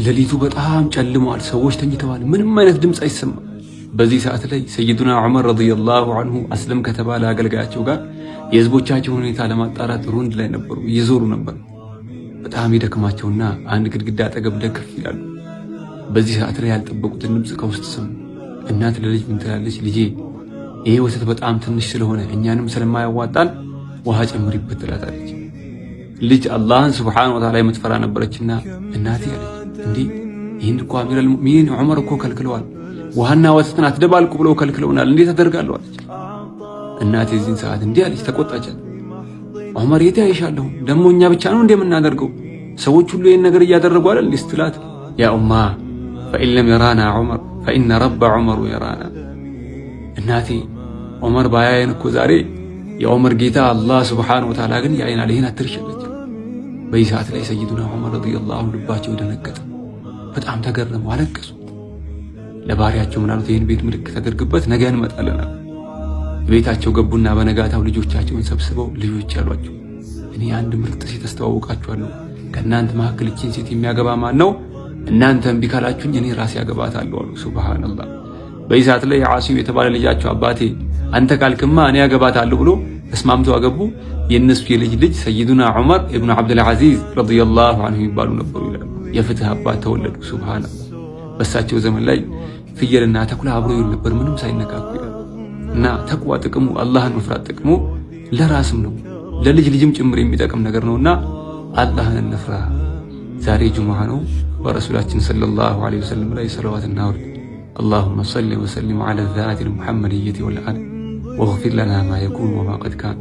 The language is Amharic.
ሌሊቱ በጣም ጨልሟል። ሰዎች ተኝተዋል። ምንም አይነት ድምፅ አይሰማም። በዚህ ሰዓት ላይ ሰይዱና ዑመር ረዲየላሁ ዐንሁ አስለም ከተባለ አገልጋያቸው ጋር የህዝቦቻቸውን ሁኔታ ለማጣራት ሮንድ ላይ ነበሩ። እየዞሩ ነበር። በጣም ይደክማቸውና አንድ ግድግዳ አጠገብ ደከፍ ይላሉ። በዚህ ሰዓት ላይ ያልጠበቁትን ድምፅ ከውስጥ ሰሙ። እናት ለልጅ ምን ትላለች? ልጄ ይሄ ወተት በጣም ትንሽ ስለሆነ እኛንም ስለማያዋጣን ውሃ ጨምሪበት ትላታለች። ልጅ አላህን ሱብሓነሁ ወተዓላ የምትፈራ ነበረችና እናቴ አለች፣ እንዴ ይህን እኮ አሚረል ሙእሚኒን ዑመር እኮ ከልክለዋል፣ ውሃና ወተትን አትደባልቁ ብለው ከልክለውናል፣ እንዴት አደርጋለሁ አለች። እናቴ የዚህን ሰዓት እንዲህ አለች፣ ተቆጣቻት። ዑመር የት ያይሻለሁ? ደግሞ እኛ ብቻ ነው እንደምናደርገው? ሰዎች ሁሉ ይህን ነገር እያደረጉ አይደል ስትላት፣ ያ ኡማ ፈኢን ለም የራና ዑመር ፈኢነ ረበ ዑመሩ የራና። እናቴ ዑመር ባያየን እኮ ዛሬ የዑመር ጌታ አላህ ሱብሓነሁ ወተዓላ ግን ያየናል። ይህን አትርሽለች። በዚህ ሰዓት ላይ ሰይዱና ዑመር ረዲየላሁ ዐንሁ ልባቸው ደነገጠ። በጣም ተገረሙ፣ አለቀሱ። ለባሪያቸው ምናሉት? ይህን ቤት ምልክት አድርግበት፣ ነገ እንመጣለን። ቤታቸው ገቡና በነጋታው ልጆቻቸውን ሰብስበው ልጆች ያሏቸው፣ እኔ አንድ ምርጥ ሴት አስተዋውቃችኋለሁ። ከእናንተ መካከል እቺን ሴት የሚያገባ ማን ነው? እናንተ እምቢ ካላችሁኝ እኔ ራሴ ያገባታለሁ አሉ። ሱብሃንአላህ። በዚህ ሰዓት ላይ ዓሲም የተባለ ልጃቸው አባቴ አንተ ካልክማ እኔ ያገባታለሁ ብሎ ተስማምተው አገቡ። የነሱ የልጅ ልጅ ሰይዱና ዑመር ኢብኑ አብዱል ዐዚዝ ረዲየላሁ ዐንሁ ይባሉ ነበሩ ይላሉ። የፍትህ አባት ተወለዱ። ሱብሃንአላህ። በሳቸው ዘመን ላይ ፍየልና ተኩላ አብሮ ይውል ነበር ምንም ሳይነካኩ ይላሉ። እና ተቅዋ ጥቅሙ አላህን መፍራት ጥቅሙ ለራስም ነው ለልጅ ልጅም ጭምር የሚጠቅም ነገር ነውና አላህን እንፍራ። ዛሬ ጁሙዓ ነው። በረሱላችን ሰለላሁ ዐለይሂ ወሰለም ላይ ሰለዋት እናውርድ። اللهم صل وسلم على الذات المحمدية والآل واغفر لنا ما يكون وما قد كان.